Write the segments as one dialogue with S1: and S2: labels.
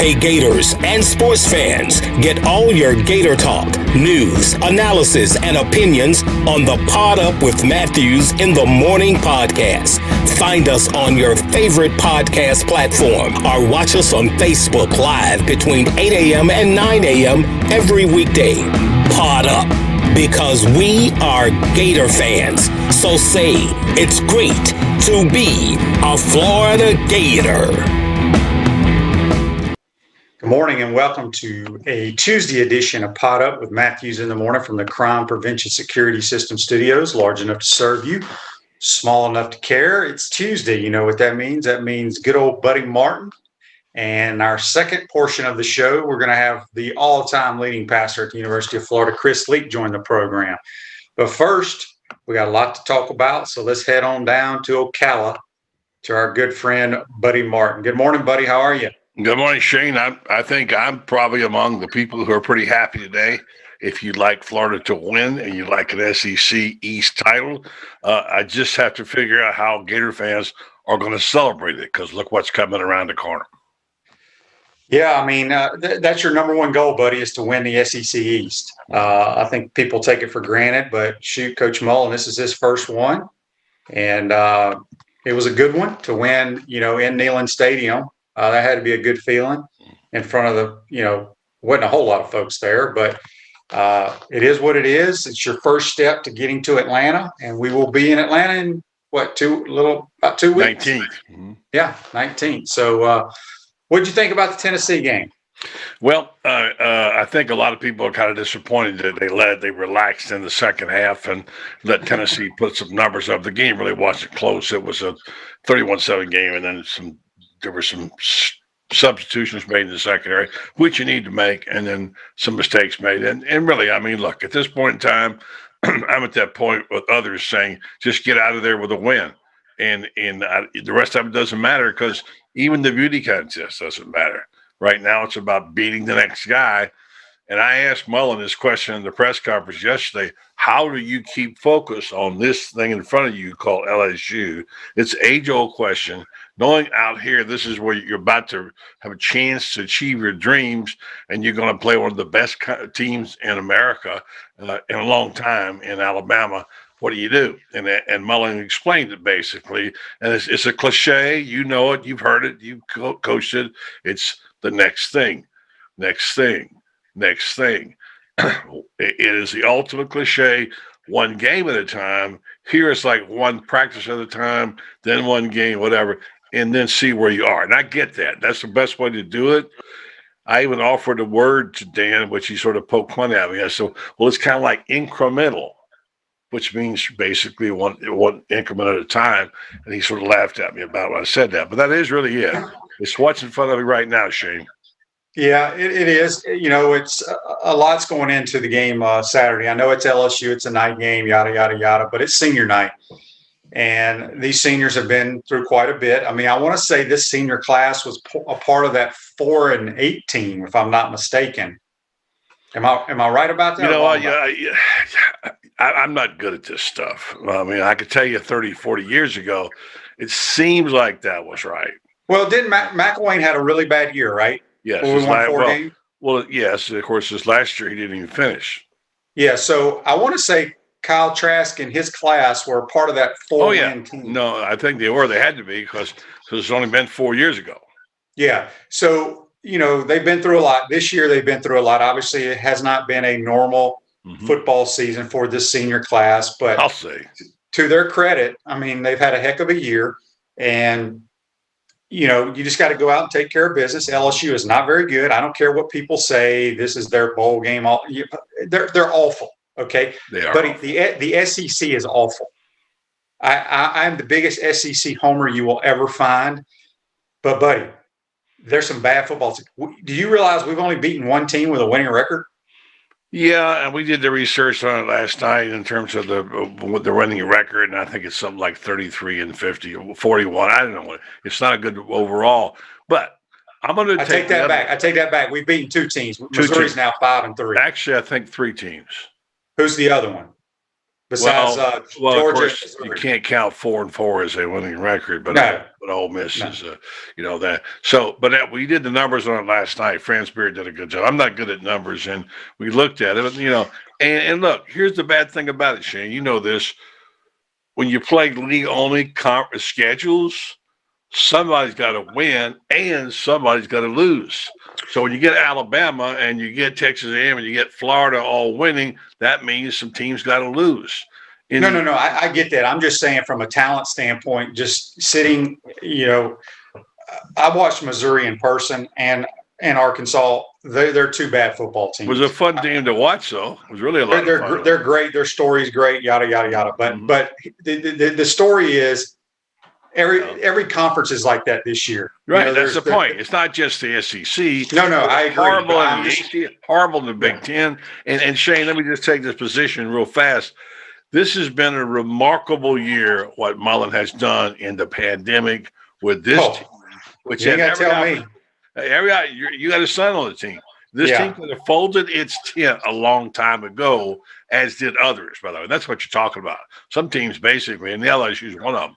S1: Hey Gators and sports fans, get all your Gator talk, news, analysis, and opinions on the Pod Up with Matthews in the Morning podcast. Find us on your favorite podcast platform or watch us on Facebook Live between 8 a.m. and 9 a.m. every weekday. Pod Up, because we are Gator fans. So say it's great to be a Florida Gator.
S2: Good morning and welcome to a Tuesday edition of Pod Up with Matthews in the Morning from the Crime Prevention Security System Studios, large enough to serve you, small enough to care. It's Tuesday. You know what that means? That means good old Buddy Martin. And our second portion of the show, we're going to have the all-time leading pastor at the University of Florida, Chris Leak, join the program. But first, we got a lot to talk about, so let's head on down to Ocala to our good friend, Buddy Martin. Good morning, Buddy. How are you?
S3: Good morning, Shane. I think I'm probably among the people who are pretty happy today. If you'd like Florida to win and you'd like an SEC East title, I just have to figure out how Gator fans are going to celebrate it, because look what's coming around the corner.
S2: Yeah, I mean, that's your number one goal, buddy, is to win the SEC East. I think people take it for granted, but shoot, Coach Mullen, this is his first one. And it was a good one to win, in Neyland Stadium. That had to be a good feeling in front of wasn't a whole lot of folks there, but it is what it is. It's your first step to getting to Atlanta, and we will be in Atlanta in about 2 weeks.
S3: 19th. Mm-hmm.
S2: Yeah, 19th. So what did you think about the Tennessee game?
S3: Well, I think a lot of people are kind of disappointed that they relaxed in the second half and let Tennessee put some numbers up. The game really wasn't close. It was a 31-7 game, and then there were some substitutions made in the secondary, which you need to make, and then some mistakes made. And really, I mean, look, at this point in time, I'm at that point with others saying, just get out of there with a win. And the rest of it doesn't matter, because even the beauty contest doesn't matter. Right now, it's about beating the next guy. And I asked Mullen this question in the press conference yesterday: how do you keep focus on this thing in front of you called LSU? It's an age-old question. Knowing out here, this is where you're about to have a chance to achieve your dreams, and you're going to play one of the best teams in America in a long time in Alabama. What do you do? And Mullen explained it basically. And it's a cliche. You know it. You've heard it. You've coached it. It's the next thing, next thing. Next thing. It is the ultimate cliche, one game at a time. Here it's like one practice at a time, then one game, whatever, and then see where you are. And I get that. That's the best way to do it. I even offered a word to Dan, which he sort of poked fun at me. I said, well, it's kind of like incremental, which means basically one increment at a time. And he sort of laughed at me about when I said that. But that is really it. It's what's in front of me right now, Shane.
S2: Yeah, it is. It's a lot's going into the game Saturday. I know it's LSU, it's a night game, yada, yada, yada, but it's senior night. And these seniors have been through quite a bit. I mean, I want to say this senior class was a part of that 4 and 8 team, if I'm not mistaken. Am I right about that?
S3: I'm not good at this stuff. I mean, I could tell you 30, 40 years ago, it seems like that was right.
S2: Well, didn't McElwain had a really bad year, right?
S3: Yes. Yes. Of course, this last year he didn't even finish.
S2: Yeah. So I want to say Kyle Trask and his class were part of that 4-win team.
S3: No, I think they were. They had to be, because it's only been 4 years ago.
S2: Yeah. So, they've been through a lot. This year they've been through a lot. Obviously, it has not been a normal football season for this senior class. But
S3: I'll say,
S2: to their credit, I mean, they've had a heck of a year. And you just got to go out and take care of business. LSU is not very good. I don't care what people say. This is their bowl game. They're awful. Okay,
S3: they are.
S2: But the SEC is awful. I'm the biggest SEC homer you will ever find. But buddy, there's some bad football. Do you realize we've only beaten one team with a winning record?
S3: Yeah, and we did the research on it last night in terms of the winning record, and I think it's something like 33 and 50 or 41. I don't know. It's not a good overall, but I'm going to take
S2: that back. I take that back. We've beaten 2 teams. Missouri's now 5 and 3.
S3: Actually, I think 3 teams.
S2: Who's the other one? besides
S3: well, of
S2: Georgia.
S3: course, you can't count 4-4 as a winning record, but
S2: No.
S3: but Ole Miss
S2: No.
S3: is, that. So, but we did the numbers on it last night. Franz Beard did a good job. I'm not good at numbers, and we looked at it, and look, here's the bad thing about it, Shane. You know this. When you play league-only conference schedules, somebody's got to win and somebody's got to lose. So when you get Alabama and you get Texas A&M and you get Florida all winning, that means some teams got to lose.
S2: No. I get that. I'm just saying from a talent standpoint, just sitting, I watched Missouri in person and Arkansas. They're two bad football teams.
S3: It was a fun game to watch, though. It was really a lot of fun.
S2: They're great. Their story's great, yada, yada, yada. But the story is every conference is like that this year.
S3: Right, that's the point. It's not just the SEC.
S2: No, I agree.
S3: Horrible in the ACC, horrible in the Big Ten. And Shane, let me just take this position real fast. This has been a remarkable year, what Mullen has done in the pandemic with this team. Which
S2: you got to tell me.
S3: You got a son on the team. This team could have folded its tent a long time ago, as did others, by the way. That's what you're talking about. Some teams basically, and the LSU is one of them.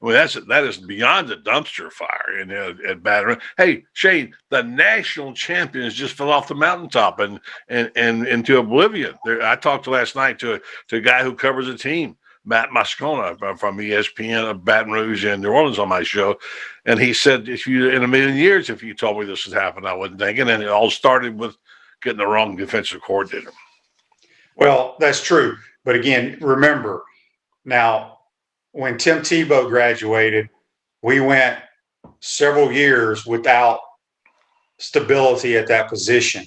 S3: I mean, that is beyond a dumpster fire at Baton Rouge. Hey, Shane, the national champions just fell off the mountaintop and into oblivion. I talked last night to a guy who covers the team, Matt Moscona from ESPN of Baton Rouge and New Orleans on my show, and he said, in a million years, if you told me this would happen, I wouldn't think it. And it all started with getting the wrong defensive coordinator.
S2: Well, that's true, but again, remember now. When Tim Tebow graduated, we went several years without stability at that position.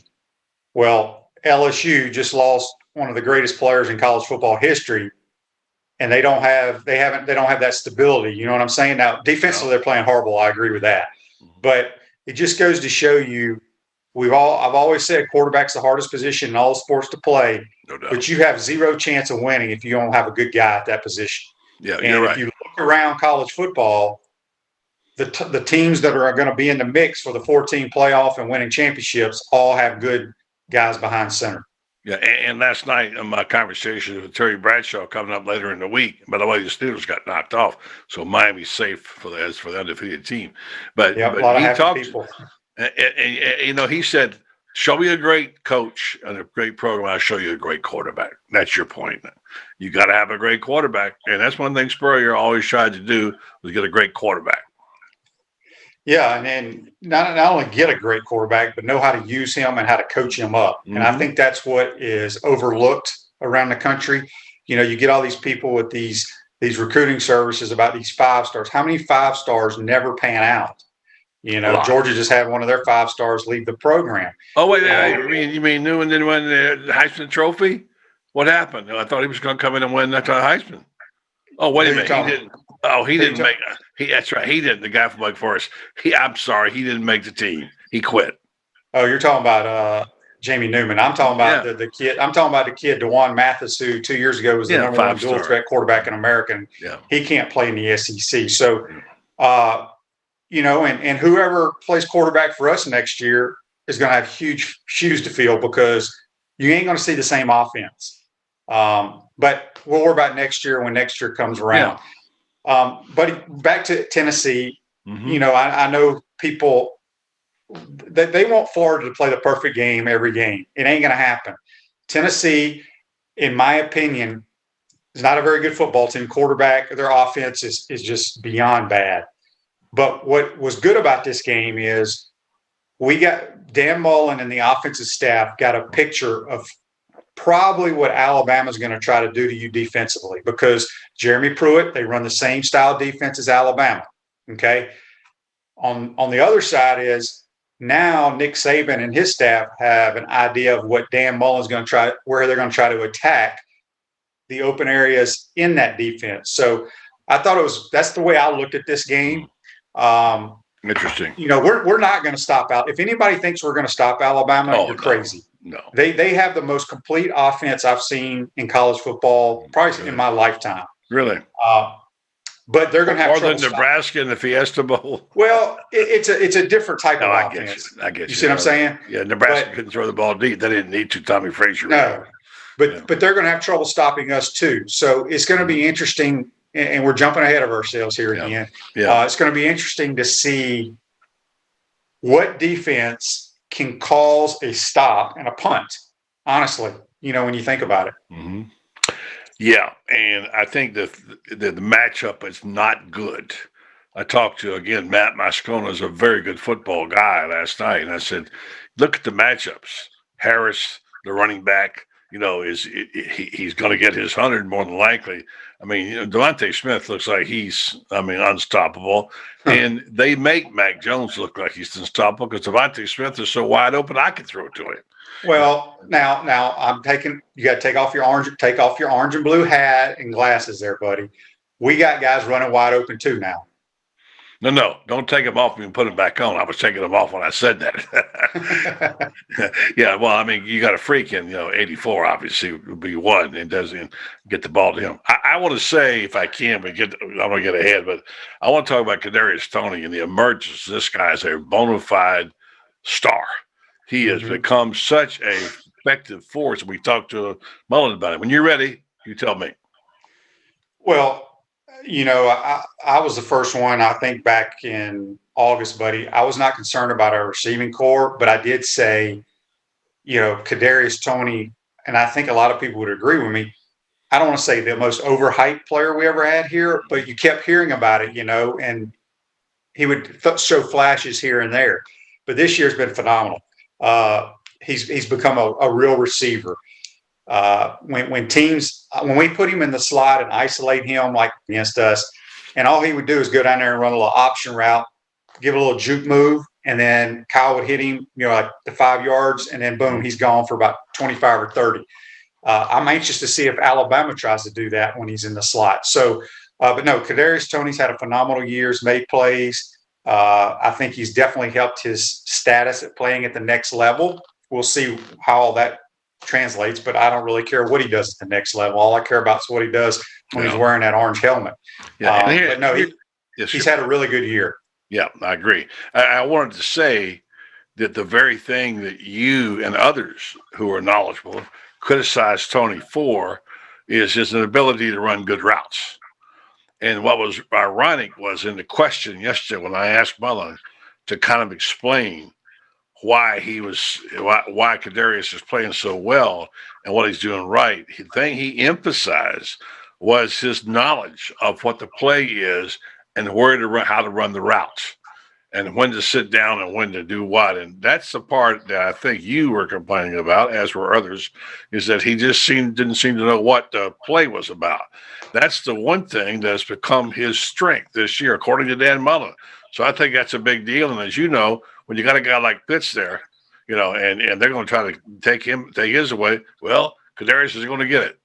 S2: Well, LSU just lost one of the greatest players in college football history, and they don't have that stability. You know what I'm saying? Now, defensively, they're playing horrible. I agree with that, but it just goes to show you. I've always said quarterback's the hardest position in all sports to play,
S3: no doubt.
S2: But you have zero chance of winning if you don't have a good guy at that position.
S3: Yeah,
S2: and
S3: you're right.
S2: If you look around college football, the teams that are going to be in the mix for the 14 playoff and winning championships all have good guys behind center.
S3: Yeah, and last night in my conversation with Terry Bradshaw coming up later in the week, by the way, the Steelers got knocked off, so Miami's safe for the undefeated team. But,
S2: a lot of happy people.
S3: And he said, show me a great coach and a great program, I'll show you a great quarterback. That's your point. You got to have a great quarterback. And that's one thing Spurrier always tried to do, was get a great quarterback.
S2: Yeah, and not only get a great quarterback, but know how to use him and how to coach him up. Mm-hmm. And I think that's what is overlooked around the country. You get all these people with these recruiting services about these 5 stars. How many 5 stars never pan out? Georgia just had one of their 5 stars leave the program.
S3: Oh, wait, you mean Newman didn't win the Heisman Trophy? What happened? I thought he was going to come in and win that Heisman. Oh, wait a minute. He didn't. Oh, he didn't make – that's right. He didn't. The guy from Wake Forest. I'm sorry. He didn't make the team. He quit.
S2: Oh, you're talking about Jamie Newman. I'm talking about the kid. I'm talking about the kid, DeJuan Mathis, who 2 years ago was the number 1 dual threat quarterback in America.
S3: Yeah.
S2: He can't play in the SEC. So, and whoever plays quarterback for us next year is going to have huge shoes to fill because you ain't going to see the same offense. But we'll worry about next year when next year comes around. Yeah. But back to Tennessee, I know people they want Florida to play the perfect game every game. It ain't going to happen. Tennessee, in my opinion, is not a very good football team. Quarterback, their offense is just beyond bad. But what was good about this game is we got Dan Mullen and the offensive staff got a picture of probably what Alabama's going to try to do to you defensively because Jeremy Pruitt, they run the same style defense as Alabama. Okay. On the other side is now Nick Saban and his staff have an idea of what Dan Mullen's going to try, where they're going to try to attack the open areas in that defense. So I thought that's the way I looked at this game.
S3: Interesting.
S2: We're not going to stop out. If anybody thinks we're going to stop Alabama, you're crazy.
S3: No.
S2: They have the most complete offense I've seen in college football, probably in my lifetime.
S3: Really?
S2: But they're going to have
S3: more than Nebraska in the Fiesta Bowl.
S2: Well, it's a different type of offense.
S3: I get you.
S2: You see what I'm saying?
S3: Yeah, Nebraska couldn't throw the ball deep. They didn't need to. Tommy Frazier.
S2: No. but they're going to have trouble stopping us too. So it's going to be interesting, and we're jumping ahead of ourselves here again. It's going to be interesting to see what defense can cause a stop and a punt. Honestly, when you think about it.
S3: Mm-hmm. Yeah, and I think the matchup is not good. I talked to, again, Matt Moscona is a very good football guy last night, and I said, look at the matchups. Harris, the running back, he's going to get his 100 more than likely. I mean, Devontae Smith looks like he's unstoppable. And they make Mac Jones look like he's unstoppable because Devontae Smith is so wide open, I can throw it to him.
S2: Well, now you got to take off your orange and blue hat and glasses there, buddy. We got guys running wide open too now.
S3: No, don't take them off and put them back on. I was taking them off when I said that. Yeah, well, I mean, you got a freak in, 84 obviously would be one and doesn't get the ball to him. I want to say, if I can, I'm going to get ahead, but I want to talk about Kadarius Toney and the emergence. This guy is a bona fide star. He has become such a effective force. We talked to Mullen about it. When you're ready, you tell me.
S2: Well, I was the first one, I think, back in August, buddy. I was not concerned about our receiving core, but I did say, Kadarius Toney, and I think a lot of people would agree with me. I don't want to say the most overhyped player we ever had here, but you kept hearing about it, and he would show flashes here and there. But this year's been phenomenal. He's become a real receiver. When we put him in the slot and isolate him like against us, and all he would do is go down there and run a little option route, give a little juke move, and then Kyle would hit him, like the 5 yards, and then boom, he's gone for about 25 or 30. I'm anxious to see if Alabama tries to do that when he's in the slot. So, but no, Kadarius Toney's had a phenomenal year, made plays. I think he's definitely helped his status at playing at the next level. We'll see how all that translates, but I don't really care what he does at the next level. All I care about is what he does when he's wearing that orange helmet. Yeah, but no, he's had a really good year.
S3: Yeah, I agree. I wanted to say that the very thing that you and others who are knowledgeable criticize Toney for is his inability to run good routes. And what was ironic was in the question yesterday when I asked Mullen to kind of explain why Kadarius is playing so well and what he's doing right. The thing he emphasized was his knowledge of what the play is and where to run, how to run the routes, and when to sit down and when to do what. And that's the part that I think you were complaining about, as were others, is that he just didn't seem to know what the play was about. That's the one thing that's become his strength this year, according to Dan Mullen. So I think that's a big deal. And as you know, when you got a guy like Pitts there, and they're going to try to take his away, well, Kadarius is going to get it.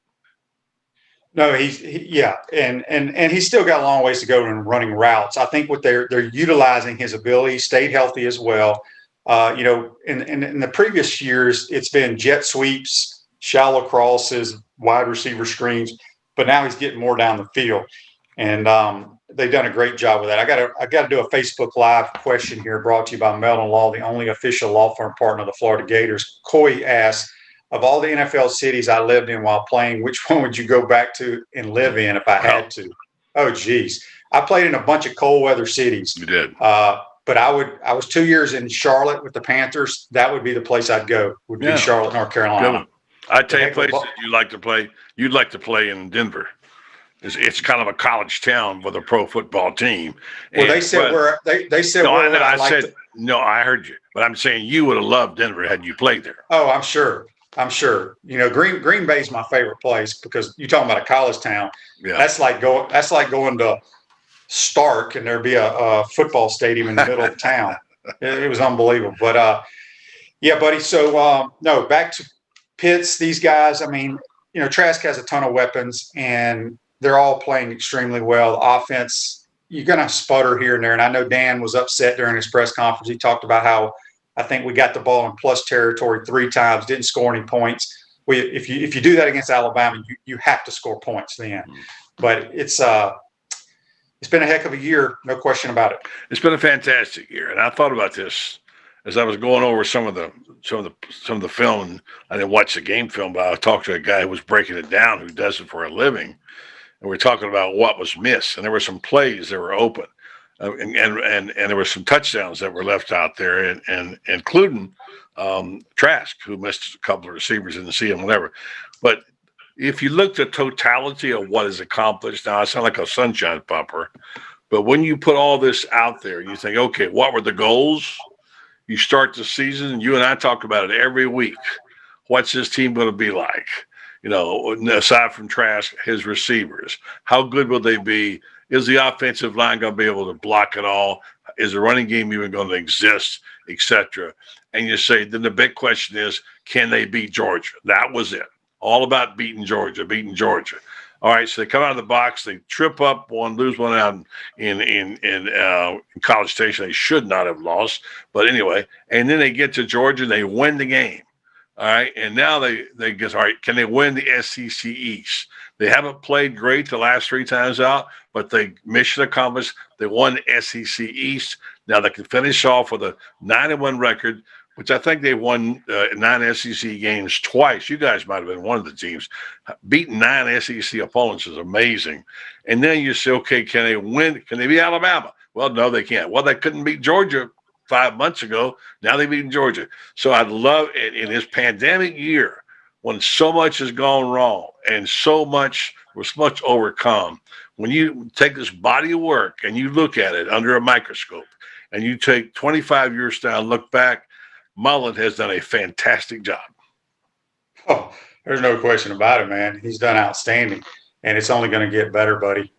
S2: No, and he's still got a long ways to go in running routes. I think what they're utilizing his ability, stayed healthy as well. In the previous years, it's been jet sweeps, shallow crosses, wide receiver screens, but now he's getting more down the field, and they've done a great job with that. I got to do a Facebook Live question here, brought to you by Melton Law, the only official law firm partner of the Florida Gators. Coy asks, of all the NFL cities I lived in while playing, which one would you go back to and live in if I had to? Oh, geez. I played in a bunch of cold weather cities.
S3: You did.
S2: But I was 2 years in Charlotte with the Panthers. That would be the place I'd go, would be Charlotte, North Carolina.
S3: I'd tell you places you'd like to play. You'd like to play in Denver. It's kind of a college town with a pro football team.
S2: Well, they said
S3: no, I heard you. But I'm saying you would have loved Denver had you played there.
S2: Oh, I'm sure. Green Bay's my favorite place because you're talking about a college town. Yeah. That's like going to Stark and there'd be a football stadium in the middle of town. It was unbelievable. But yeah, buddy. So no, back to Pitts. These guys. I mean, Trask has a ton of weapons and they're all playing extremely well. The offense, you're going to sputter here and there. And I know Dan was upset during his press conference. He talked about how I think we got the ball in plus territory 3 times, didn't score any points. If you do that against Alabama, you have to score points then. But it's been a heck of a year, no question about it.
S3: It's been a fantastic year. And I thought about this as I was going over some of the some of the film, and I didn't watch the game film, but I talked to a guy who was breaking it down, who does it for a living, and we're talking about what was missed, and there were some plays that were open, and there were some touchdowns that were left out there, and including Trask, who missed a couple of receivers, didn't see him, whatever. But if you look at the totality of what is accomplished, now I sound like a sunshine pumper, but when you put all this out there, you think, okay, what were the goals? You start the season, and you and I talk about it every week. What's this team going to be like? You know, aside from Trask, his receivers, how good will they be? Is the offensive line going to be able to block it all? Is the running game even going to exist, etc.? And you say, then the big question is, can they beat Georgia? That was it. All about beating Georgia. All right, so they come out of the box, they trip up one, lose one out in College Station. They should not have lost, but anyway. And then they get to Georgia, and they win the game. All right, and now they get, all right, can they win the SEC East? They haven't played great the last 3 times out, but they mission accomplished. They won the SEC East. Now they can finish off with a 9-1 record, which I think they won 9 SEC games twice. You guys might have been one of the teams. Beating 9 SEC opponents is amazing. And then you say, okay, can they win? Can they beat Alabama? Well, no, they can't. Well, they couldn't beat Georgia 5 months ago. Now they beat Georgia. So I'd love it in this pandemic year when so much has gone wrong and so much was much overcome. When you take this body of work and you look at it under a microscope and you take 25 years down, look back, Mullen has done a fantastic job.
S2: Oh, there's no question about it, man. He's done outstanding, and it's only going to get better, buddy.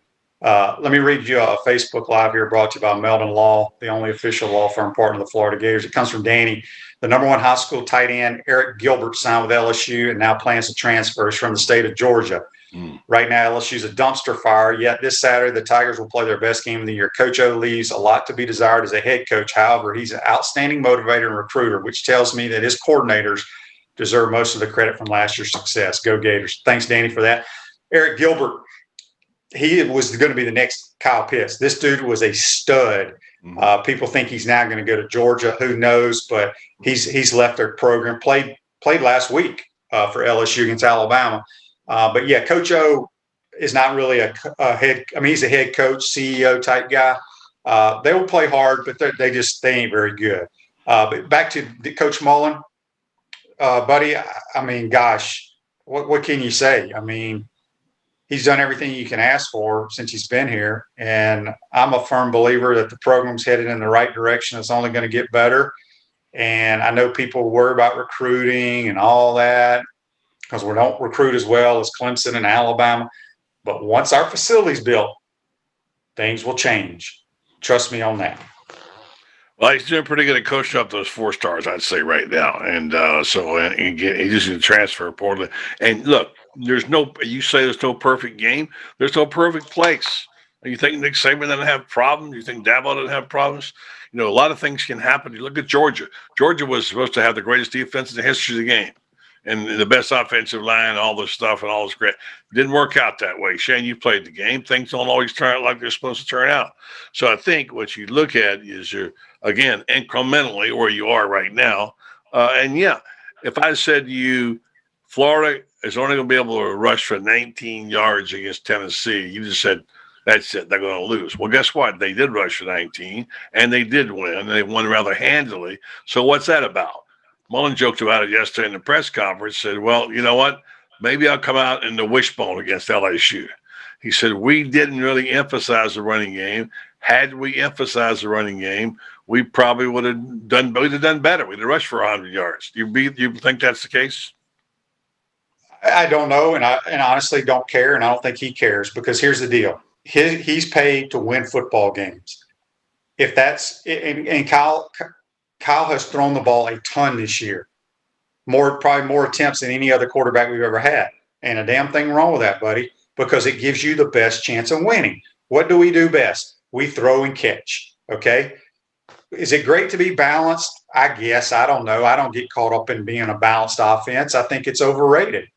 S2: Let me read you a Facebook Live here brought to you by Melvin Law, the only official law firm partner of the Florida Gators. It comes from Danny. The #1 high school tight end, Eric Gilbert, signed with LSU and now plans to transfer. He's from the state of Georgia. Right now, LSU's a dumpster fire, yet this Saturday, the Tigers will play their best game of the year. Coach O leaves a lot to be desired as a head coach. However, he's an outstanding motivator and recruiter, which tells me that his coordinators deserve most of the credit from last year's success. Go Gators. Thanks, Danny, for that. Eric Gilbert, he was going to be the next Kyle Pitts. This dude was a stud. People think he's now going to go to Georgia. Who knows? But he's left their program. Played last week for LSU against Alabama. But yeah, Coach O is not really a head. I mean, he's a head coach, CEO type guy. They will play hard, but they ain't very good. But back to Coach Mullen, buddy. I mean, gosh, what can you say? I mean, he's done everything you can ask for since he's been here, and I'm a firm believer that the program's headed in the right direction. It's only going to get better. And I know people worry about recruiting and all that, because we don't recruit as well as Clemson and Alabama. But once our facility's built, things will change. Trust me on that.
S3: Well, he's doing pretty good at coaching up those 4 stars, I'd say, right now. And so he just need to transfer portal. And look, you say there's no perfect game. There's no perfect place. You think Nick Saban doesn't have problems? You think Dabo doesn't have problems? You know, a lot of things can happen. You look at Georgia. Georgia was supposed to have the greatest defense in the history of the game, and the best offensive line, all this stuff, and all this great. Didn't work out that way. Shane, you played the game. Things don't always turn out like they're supposed to turn out. So I think what you look at is you're, again, incrementally where you are right now. And yeah, if I said to you, Florida is only going to be able to rush for 19 yards against Tennessee, you just said, that's it, they're going to lose. Well, guess what? They did rush for 19, and they did win, and they won rather handily. So what's that about? Mullen joked about it yesterday in the press conference, said, well, you know what? Maybe I'll come out in the wishbone against LSU. He said, we didn't really emphasize the running game. Had we emphasized the running game, we probably would have done better. We'd have rushed for 100 yards. You think that's the case?
S2: I don't know, and I honestly don't care, and I don't think he cares, because here's the deal. He's paid to win football games. If that's – and Kyle has thrown the ball a ton this year, probably more attempts than any other quarterback we've ever had. And a damn thing wrong with that, buddy, because it gives you the best chance of winning. What do we do best? We throw and catch, okay? Is it great to be balanced? I guess. I don't know. I don't get caught up in being a balanced offense. I think it's overrated.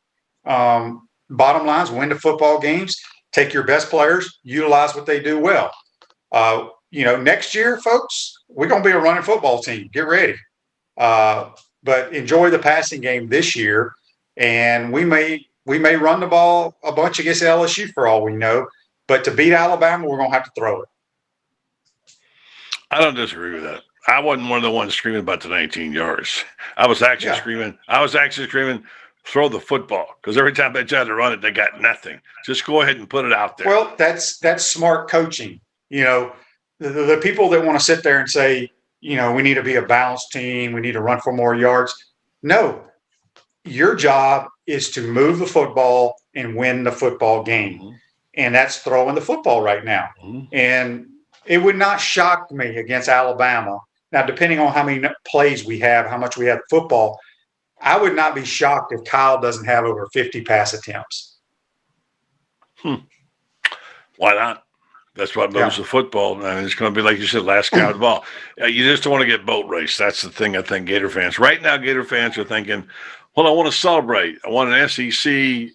S2: Bottom line is win the football games, take your best players, utilize what they do well. Next year, folks, we're going to be a running football team. Get ready. but enjoy the passing game this year. And we may run the ball a bunch against LSU for all we know. But to beat Alabama, we're going to have to throw it.
S3: I don't disagree with that. I wasn't one of the ones screaming about the 19 yards. I was actually screaming, throw the football, because every time they tried to run it, they got nothing. Just go ahead and put it out there.
S2: Well, that's smart coaching. The people that want to sit there and say, we need to be a balanced team, we need to run for more yards. No, your job is to move the football and win the football game. Mm-hmm. And that's throwing the football right now. Mm-hmm. And it would not shock me against Alabama. Now, depending on how many plays we have, how much we have football, I would not be shocked if Kyle doesn't have over 50 pass attempts.
S3: Why not? That's what moves the football. And it's going to be, like you said, last guy with the ball. You just don't want to get boat raced. That's the thing I think Gator fans. Right now, Gator fans are thinking, well, I want to celebrate. I want an SEC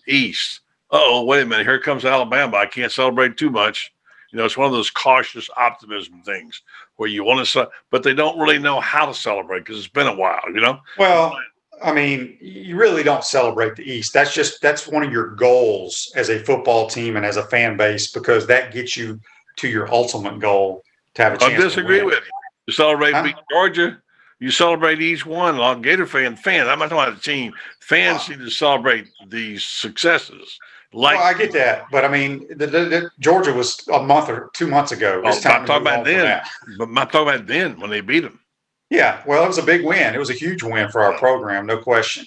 S3: East. Uh-oh, wait a minute. Here comes Alabama. I can't celebrate too much. It's one of those cautious optimism things where you want to, but they don't really know how to celebrate because it's been a while,
S2: Well, I mean, you really don't celebrate the East. That's one of your goals as a football team and as a fan base, because that gets you to your ultimate goal to have a chance.
S3: I disagree with you. You celebrate beat Georgia. You celebrate each one. Like Gator fans. I'm not talking about the team. Fans need to celebrate these successes.
S2: I get that, but I mean, the Georgia was a month or 2 months ago.
S3: I'm talking about then, but I'm talking about then when they beat them.
S2: Yeah, well, it was a big win. It was a huge win for our program, no question.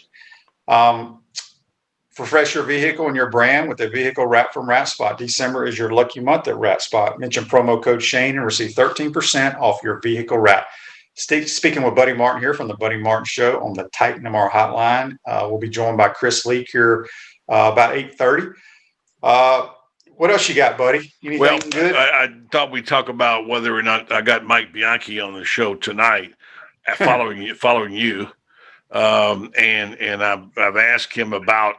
S2: Refresh your vehicle and your brand with a vehicle wrap from Wrap Spot. December is your lucky month at Wrap Spot. Mention promo code Shane and receive 13% off your vehicle wrap. Speaking with Buddy Martin here from the Buddy Martin Show on the Titan MR Hotline. We'll be joined by Chris Leak here about 8:30. What else you got, buddy? Anything good?
S3: I thought we'd talk about whether or not I got Mike Bianchi on the show tonight, following you, and I've asked him about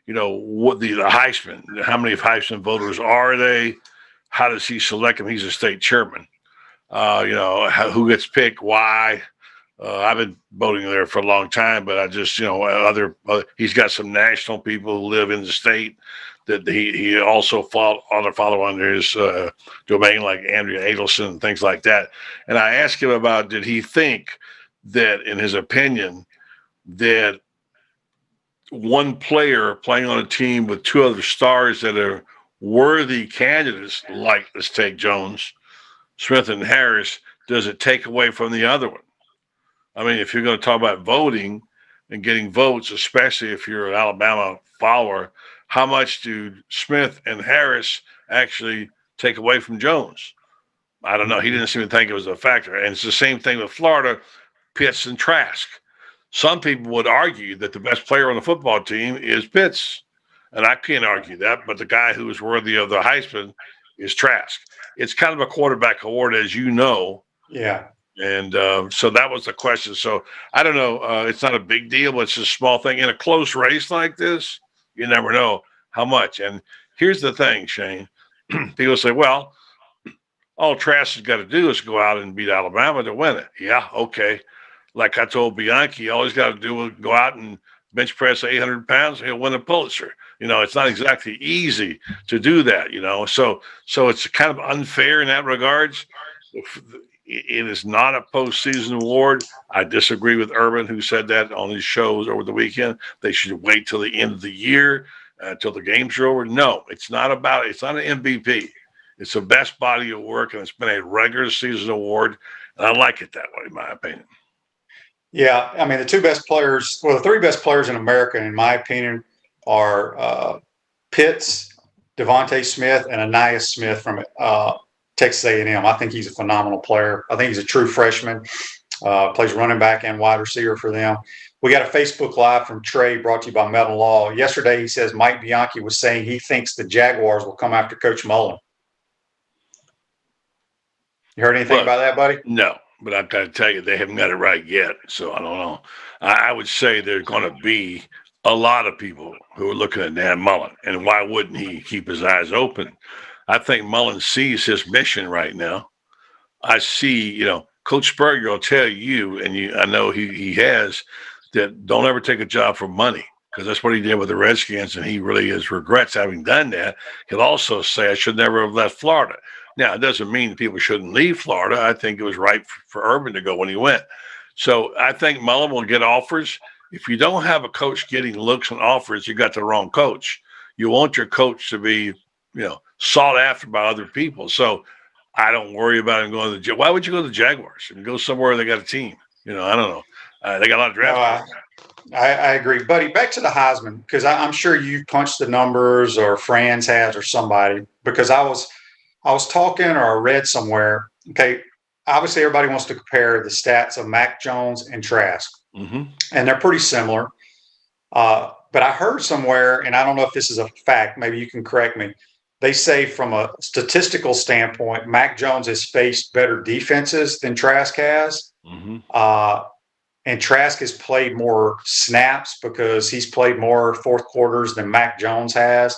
S3: what the Heisman, how many Heisman voters are they? How does he select them? He's a state chairman. Who gets picked? Why? I've been voting there for a long time, but I just, he's got some national people who live in the state that he also follow under his domain, like Andrea Adelson and things like that. And I asked him about, did he think that, in his opinion, that one player playing on a team with two other stars that are worthy candidates, like, let's take Jones, Smith, and Harris, does it take away from the other one? I mean, if you're going to talk about voting and getting votes, especially if you're an Alabama follower, how much do Smith and Harris actually take away from Jones? I don't know. He didn't seem to think it was a factor. And it's the same thing with Florida, Pitts and Trask. Some people would argue that the best player on the football team is Pitts. And I can't argue that, but the guy who is worthy of the Heisman is Trask. It's kind of a quarterback award, as you know.
S2: Yeah.
S3: And so that was the question. So I don't know. It's not a big deal, but it's a small thing. In a close race like this, you never know how much. And here's the thing, Shane. People say, well, all Trask has got to do is go out and beat Alabama to win it. Yeah, okay. Like I told Bianchi, all he's got to do is go out and bench press 800 pounds, he'll win a Pulitzer. It's not exactly easy to do that, So it's kind of unfair in that regards. It is not a postseason award. I disagree with Urban, who said that on his shows over the weekend. They should wait till the end of the year, till the games are over. No, it's not an MVP. It's the best body of work, and it's been a regular season award, and I like it that way, in my opinion.
S2: Yeah, I mean, the three best players in America, in my opinion, are Pitts, Devontae Smith, and Ainias Smith from Texas A&M. I think he's a phenomenal player. I think he's a true freshman, plays running back and wide receiver for them. We got a Facebook Live from Trey, brought to you by Metal Law. Yesterday, he says Mike Bianchi was saying he thinks the Jaguars will come after Coach Mullen. You heard anything about that, buddy?
S3: No, but I've got to tell you, they haven't got it right yet, so I don't know. I would say there's going to be a lot of people who are looking at Dan Mullen, and why wouldn't he keep his eyes open? I think Mullen sees his mission right now. I see, Coach Spurrier will tell you, and I know he has, that don't ever take a job for money, because that's what he did with the Redskins, and he really regrets having done that. He'll also say, I should never have left Florida. Now, it doesn't mean people shouldn't leave Florida. I think it was right for Urban to go when he went. So I think Mullen will get offers. If you don't have a coach getting looks and offers, you got the wrong coach. You want your coach to be, sought after by other people. So I don't worry about him going to the. Why would you go to the Jaguars and go somewhere where they got a team? I don't know. They got a lot of draft.
S2: I agree, buddy. Back to the Heisman, because I'm sure you punched the numbers, or Franz has, or somebody. Because I was talking, or I read somewhere. Okay, obviously everybody wants to compare the stats of Mac Jones and Trask, and they're pretty similar. But I heard somewhere, and I don't know if this is a fact. Maybe you can correct me. They say from a statistical standpoint, Mac Jones has faced better defenses than Trask has. And Trask has played more snaps because he's played more fourth quarters than Mac Jones has.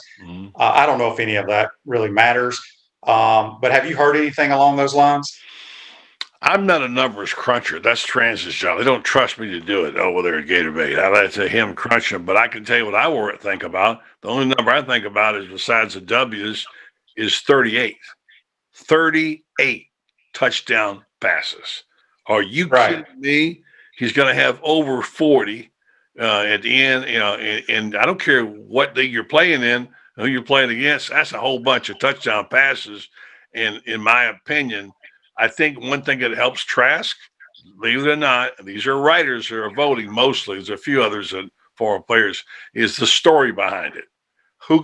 S2: I don't know if any of that really matters. But have you heard anything along those lines?
S3: I'm not a numbers cruncher. That's Trans's job. They don't trust me to do it over there at Gator Bait. I let him crunch them, but I can tell you what I think about. The only number I think about is, besides the W's, is 38. 38 touchdown passes. Are you kidding me? He's going to have over 40 at the end, and I don't care what league you're playing in, who you're playing against. That's a whole bunch of touchdown passes. And in my opinion, I think one thing that helps Trask, believe it or not, and these are writers who are voting mostly, there's a few others and former players, is the story behind it.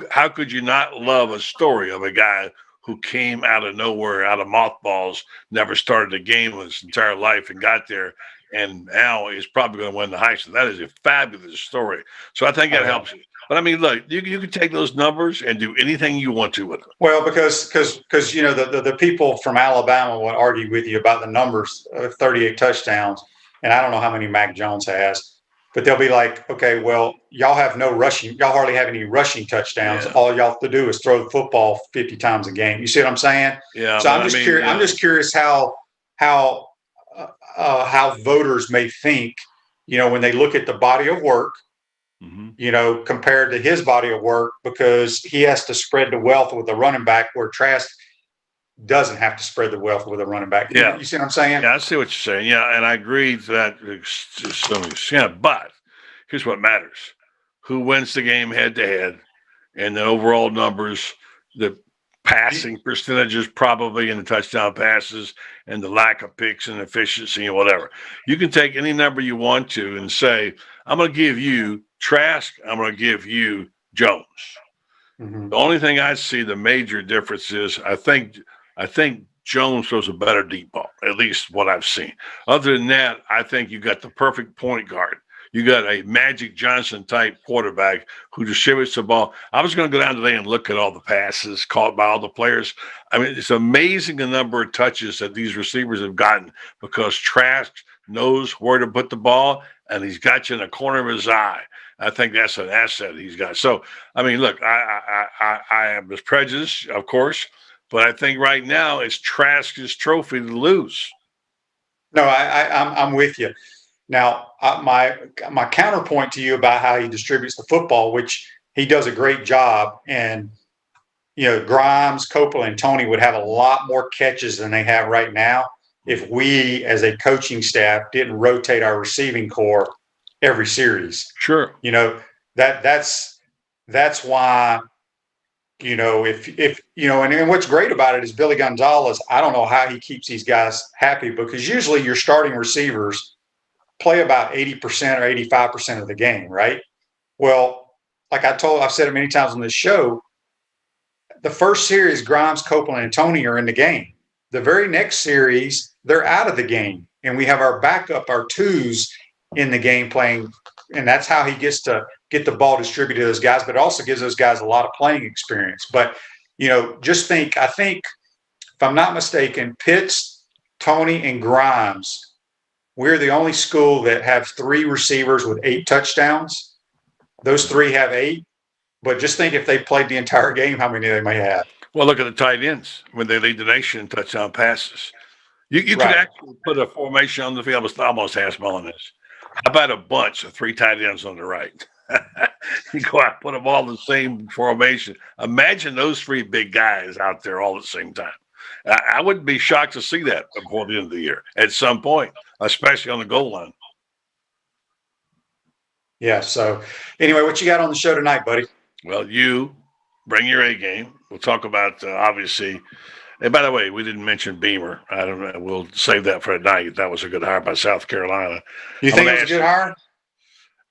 S3: How could you not love a story of a guy who came out of nowhere, out of mothballs, never started a game in his entire life and got there, and now is probably going to win the Heisman? That is a fabulous story. So I think that helps you. But I mean, look, you can take those numbers and do anything you want to with them.
S2: Well, because the people from Alabama will argue with you about the numbers of 38 touchdowns, and I don't know how many Mac Jones has, but they'll be like, okay, well, y'all have no rushing, y'all hardly have any rushing toucdouns. Yeah. All y'all have to do is throw the football 50 times a game. You see what I'm saying?
S3: Yeah.
S2: So I'm just curious. Yeah. I'm just curious how voters may think, when they look at the body of work. Compared to his body of work, because he has to spread the wealth with a running back, where Trask doesn't have to spread the wealth with a running back.
S3: Yeah.
S2: You see what I'm saying?
S3: Yeah, I see what you're saying. Yeah, and I agree to that to some extent. But here's what matters: who wins the game head to head, and the overall numbers, the passing percentages, probably, and the touchdown passes, and the lack of picks and efficiency and whatever. You can take any number you want to and say, I'm going to give you Trask, I'm going to give you Jones. The only thing I see the major difference is I think Jones throws a better deep ball, at least what I've seen. Other than that, I think you got the perfect point guard. You got a Magic Johnson type quarterback who distributes the ball. I was going to go down today and look at all the passes caught by all the players. I mean, it's amazing the number of touches that these receivers have gotten, because Trask knows where to put the ball, and he's got you in the corner of his eye. I think that's an asset he's got. So, I mean, look, I am prejudiced, of course, but I think right now it's Trask's trophy to lose.
S2: No, I'm with you. Now, my counterpoint to you about how he distributes the football, which he does a great job, and Grimes, Copeland, and Tony would have a lot more catches than they have right now if we, as a coaching staff, didn't rotate our receiving core every series.
S3: Sure.
S2: That's why, and what's great about it is Billy Gonzalez, I don't know how he keeps these guys happy, because usually your starting receivers play about 80% or 85% of the game, right? Well, like I've said it many times on this show, the first series, Grimes, Copeland, and Tony are in the game. The very next series, they're out of the game. And we have our backup, our twos, in the game playing. And that's how he gets to get the ball distributed to those guys, but it also gives those guys a lot of playing experience. But, I think, if I'm not mistaken, Pitts, Tony, and Grimes, we're the only school that have 3 receivers with 8 touchdowns. Those 3 have 8. But just think, if they played the entire game, how many they may have.
S3: Well, look at the tight ends when they lead the nation in touchdown passes. You could actually put a formation on the field. I almost asked Mullen this. How about a bunch of 3 tight ends on the right? You go out, put them all in the same formation. Imagine those 3 big guys out there all at the same time. I wouldn't be shocked to see that before the end of the year at some point, especially on the goal line.
S2: Yeah. So anyway, what you got on the show tonight, buddy?
S3: Well, you bring your A game. We'll talk about obviously. And by the way, we didn't mention Beamer. I don't know. We'll save that for tonight. That was a good hire by South Carolina.
S2: You think it was a good hire?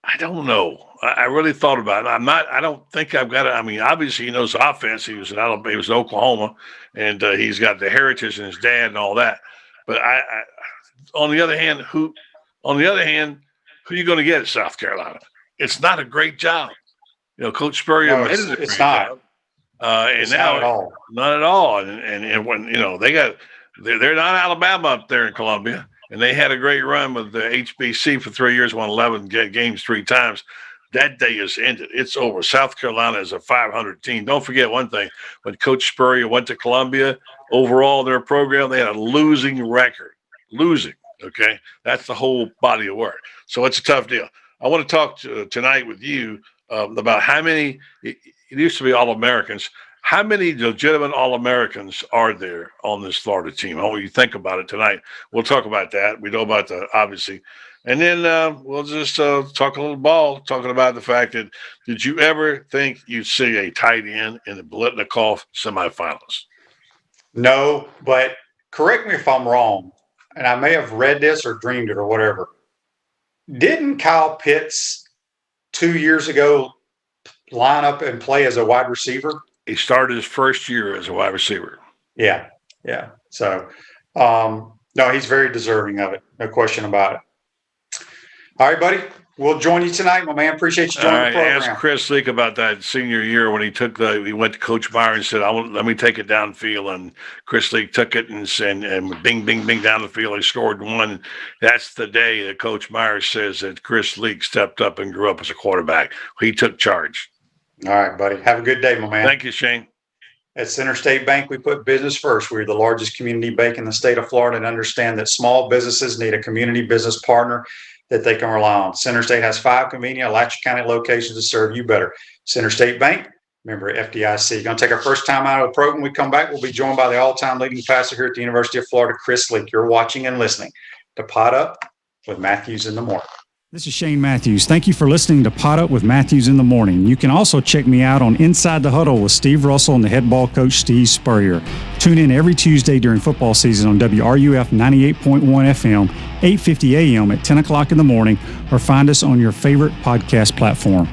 S3: I don't know. I really thought about it. I don't think I've got it. I mean, obviously he knows offense. He was in Alabama. He was in Oklahoma, and he's got the heritage and his dad and all that. But on the other hand, who are you going to get at South Carolina? It's not a great job. Coach Spurrier made it a great job. And
S2: it's
S3: now,
S2: not at all.
S3: not at all. And when they're not Alabama up there in Columbia. And they had a great run with the HBC for 3 years, won 11 games 3 times. That day is ended. It's over. South Carolina is a 500 team. Don't forget one thing. When Coach Spurrier went to Columbia, overall their program, they had a losing record. Losing, okay? That's the whole body of work. So it's a tough deal. I want to talk tonight with you about how many – it used to be All-Americans – how many legitimate All-Americans are there on this Florida team? I want you to think about it tonight. We'll talk about that. We know about obviously. And then we'll just talk a little ball, talking about the fact that did you ever think you'd see a tight end in the Biletnikoff semifinals?
S2: No, but correct me if I'm wrong, and I may have read this or dreamed it or whatever. Didn't Kyle Pitts 2 years ago line up and play as a wide receiver?
S3: He started his first year as a wide receiver.
S2: Yeah. So, no, he's very deserving of it. No question about it. All right, buddy. We'll join you tonight, my man. Appreciate you joining the program.
S3: Ask Chris Leak about that senior year when he went to Coach Meyer and said, let me take it downfield. And Chris Leak took it and bing, bing, bing down the field. He scored one. That's the day that Coach Meyer says that Chris Leak stepped up and grew up as a quarterback. He took charge.
S2: All right, buddy. Have a good day, my man.
S3: Thank you, Shane.
S2: At Center State Bank, we put business first. We're the largest community bank in the state of Florida and understand that small businesses need a community business partner that they can rely on. Center State has 5 convenient Alachua County locations to serve you better. Center State Bank, member FDIC. Going to take our first time out of the program. When we come back, we'll be joined by the all-time leading pastor here at the University of Florida, Chris Leak. You're watching and listening to Pot Up with Matthews in the Morning.
S4: This is Shane Matthews. Thank you for listening to Pot Up with Matthews in the Morning. You can also check me out on Inside the Huddle with Steve Russell and the head ball coach, Steve Spurrier. Tune in every Tuesday during football season on WRUF 98.1 FM, 8:50 a.m. at 10 o'clock in the morning, or find us on your favorite podcast platform.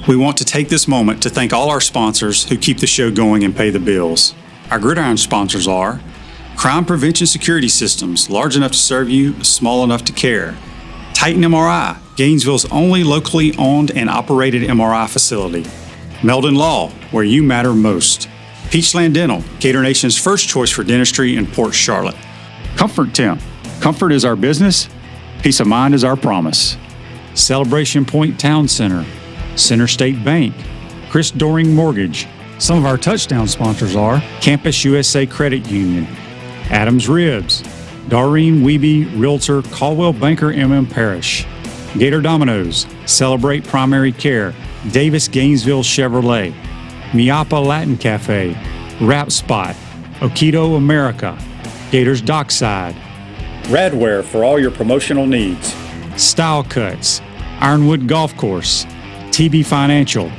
S4: We want to take this moment to thank all our sponsors who keep the show going and pay the bills. Our Gridiron sponsors are Crime Prevention Security Systems, large enough to serve you, small enough to care. Titan MRI, Gainesville's only locally owned and operated MRI facility. Meldon Law, where you matter most. Peachland Dental, Gator Nation's first choice for dentistry in Port Charlotte. Comfort Temp, comfort is our business, peace of mind is our promise. Celebration Point Town Center, Center State Bank, Chris Doring Mortgage. Some of our touchdown sponsors are Campus USA Credit Union, Adams Ribs, Doreen Wiebe Realtor, Caldwell Banker MM Parish, Gator Dominoes, Celebrate Primary Care, Davis Gainesville Chevrolet, Miapa Latin Cafe, Rap Spot, Okido America, Gators Dockside, Radware for all your promotional needs, Style Cuts, Ironwood Golf Course, TB Financial,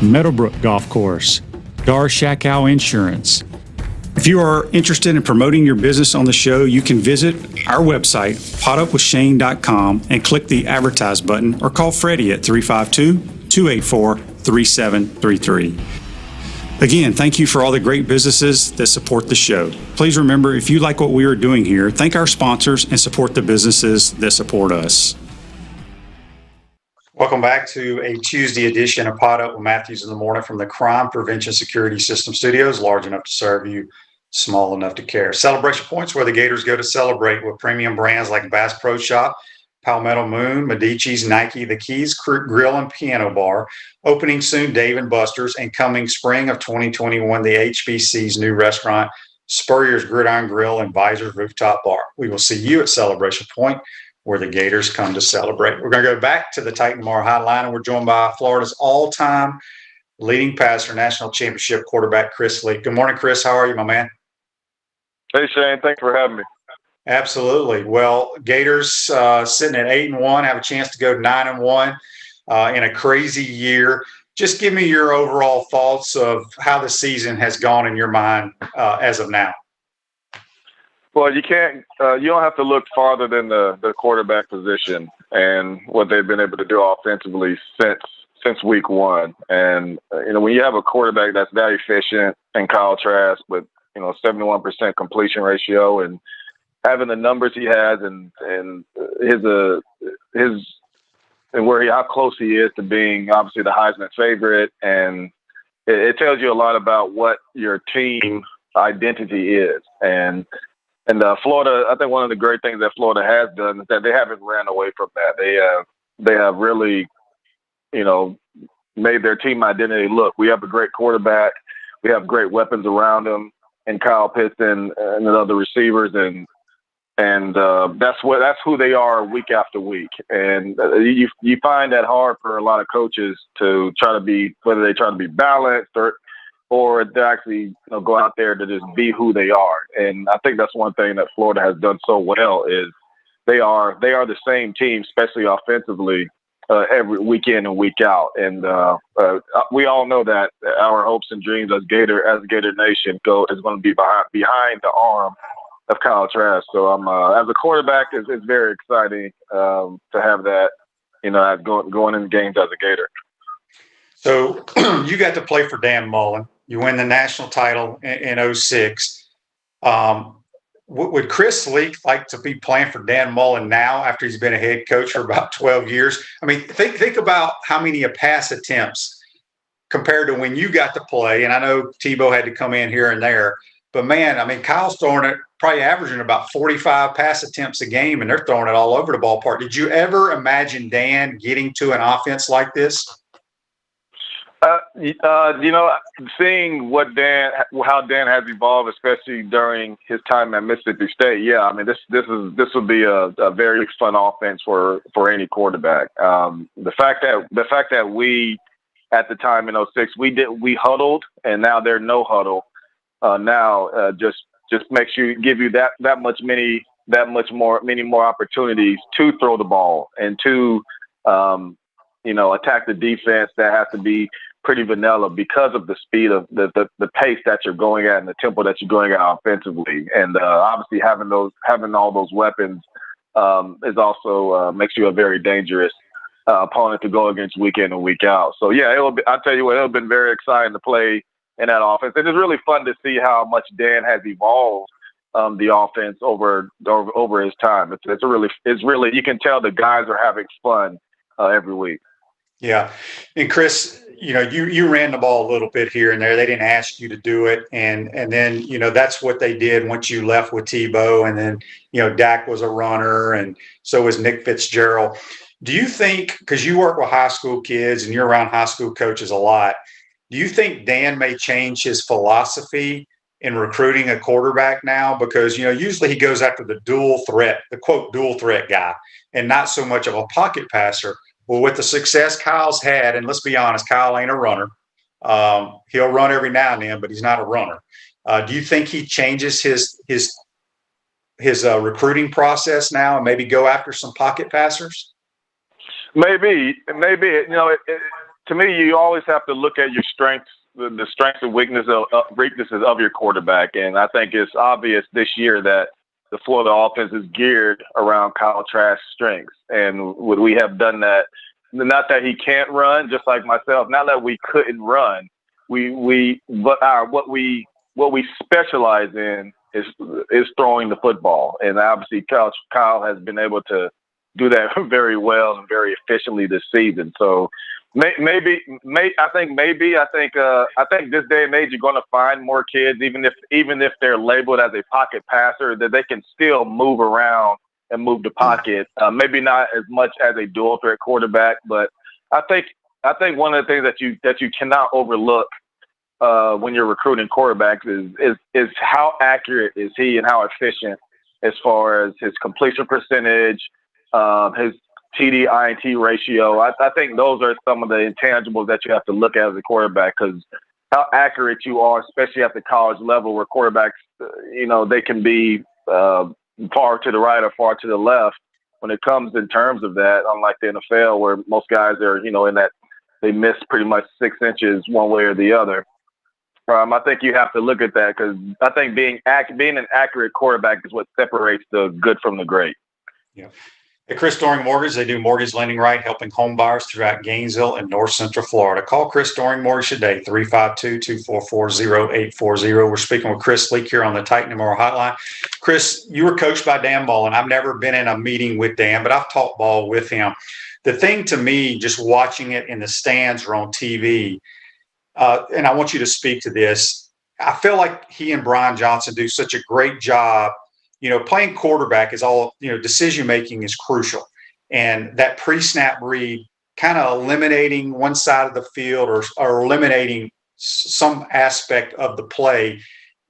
S4: Meadowbrook Golf Course, Dar Shakow Insurance. If you are interested in promoting your business on the show, you can visit our website, potupwithshane.com, and click the Advertise button or call Freddie at 352-284-3733. Again, thank you for all the great businesses that support the show. Please remember, if you like what we are doing here, thank our sponsors and support the businesses that support us.
S2: Welcome back to a Tuesday edition of Pot Up with Matthews in the Morning from the Crime Prevention Security System Studios, large enough to serve you, small enough to care. Celebration Points, where the Gators go to celebrate, with premium brands like Bass Pro Shop, Palmetto Moon, Medici's, Nike, The Keys Grill and Piano Bar, opening soon Dave & Buster's, and coming spring of 2021, the HBC's new restaurant, Spurrier's Gridiron Grill and Visor's Rooftop Bar. We will see you at Celebration Point, where the Gators come to celebrate. We're going to go back to the Titan Mar Hotline, and we're joined by Florida's all-time leading passer, national championship quarterback, Chris Leak. Good morning, Chris. How are you, my man?
S5: Hey, Shane. Thanks for having me.
S2: Absolutely. Well, Gators sitting at 8-1, have a chance to go 9-1 in a crazy year. Just give me your overall thoughts of how the season has gone in your mind as of now.
S5: Well, you don't have to look farther than the quarterback position and what they've been able to do offensively since week one. And, when you have a quarterback that's that efficient in Kyle Trask with, 71% completion ratio and having the numbers he has and how close he is to being obviously the Heisman favorite. And it tells you a lot about what your team identity is. And Florida, I think one of the great things that Florida has done is that they haven't ran away from that. They have really, made their team identity. Look, we have a great quarterback. We have great weapons around him and Kyle Pitts and the other receivers. And that's who they are week after week. And you find that hard for a lot of coaches to try to be, whether they try to be balanced or to actually go out there to just be who they are. And I think that's one thing that Florida has done so well is they are the same team, especially offensively, every week in and week out. And we all know that our hopes and dreams as Gator Nation is going to be behind the arm of Kyle Trask. So as a quarterback, it's very exciting to have that, going in games as a Gator.
S2: So you got to play for Dan Mullen. You win the national title in 2006. Would Chris Leak like to be playing for Dan Mullen now after he's been a head coach for about 12 years? I mean, think about how many pass attempts compared to when you got to play. And I know Tebow had to come in here and there. But, man, I mean, Kyle's throwing it, probably averaging about 45 pass attempts a game, and they're throwing it all over the ballpark. Did you ever imagine Dan getting to an offense like this?
S5: Seeing how Dan has evolved, especially during his time at Mississippi State, yeah, I mean, this would be a very fun offense for any quarterback. The fact that we at the time in 2006 we huddled, and now they're no huddle. Just makes give you many more opportunities to throw the ball and to attack the defense that has to be pretty vanilla because of the speed of the pace that you're going at and the tempo that you're going at offensively. And obviously having all those weapons is also makes you a very dangerous opponent to go against week in and week out. So yeah, I'll tell you what, it'll been very exciting to play in that offense. And it's really fun to see how much Dan has evolved the offense over his time. It's really you can tell the guys are having fun every week.
S2: Yeah. And Chris, you ran the ball a little bit here and there. They didn't ask you to do it. And then, that's what they did once you left with Tebow. And then, Dak was a runner, and so was Nick Fitzgerald. Do you think, because you work with high school kids and you're around high school coaches a lot, do you think Dan may change his philosophy in recruiting a quarterback now? Because, usually he goes after the dual threat, the quote, dual threat guy, and not so much of a pocket passer. Well, with the success Kyle's had, and let's be honest, Kyle ain't a runner. He'll run every now and then, but he's not a runner. Do you think he changes his recruiting process now and maybe go after some pocket passers?
S5: Maybe. To me, you always have to look at your strengths, the strengths and weaknesses of your quarterback. And I think it's obvious this year that the Florida offense is geared around Kyle Trask's strengths. And we have done that. Not that he can't run, just like myself. Not that we couldn't run. What we specialize in is throwing the football. And obviously Kyle has been able to do that very well and very efficiently this season. So I think this day and age you're going to find more kids, even if they're labeled as a pocket passer, that they can still move around and move the pocket. Maybe not as much as a dual threat quarterback, but I think one of the things that you cannot overlook when you're recruiting quarterbacks is how accurate is he and how efficient as far as his completion percentage, his TD INT ratio. I think those are some of the intangibles that you have to look at as a quarterback, because how accurate you are, especially at the college level where quarterbacks, they can be far to the right or far to the left when it comes in terms of that, unlike the NFL where most guys are, in that they miss pretty much 6 inches one way or the other. I think you have to look at that, because I think being an accurate quarterback is what separates the good from the great.
S2: Yeah. At Chris Doering Mortgage, they do mortgage lending right, helping home buyers throughout Gainesville and North Central Florida. Call Chris Doering Mortgage today, 352-244-0840. We're speaking with Chris Leak here on the Titan Tomorrow Hotline. Chris, you were coached by Dan Mullen. I've never been in a meeting with Dan, but I've talked ball with him. The thing to me, just watching it in the stands or on TV, and I want you to speak to this, I feel like he and Brian Johnson do such a great job. Playing quarterback is all, decision-making is crucial. And that pre-snap read, kind of eliminating one side of the field or eliminating some aspect of the play,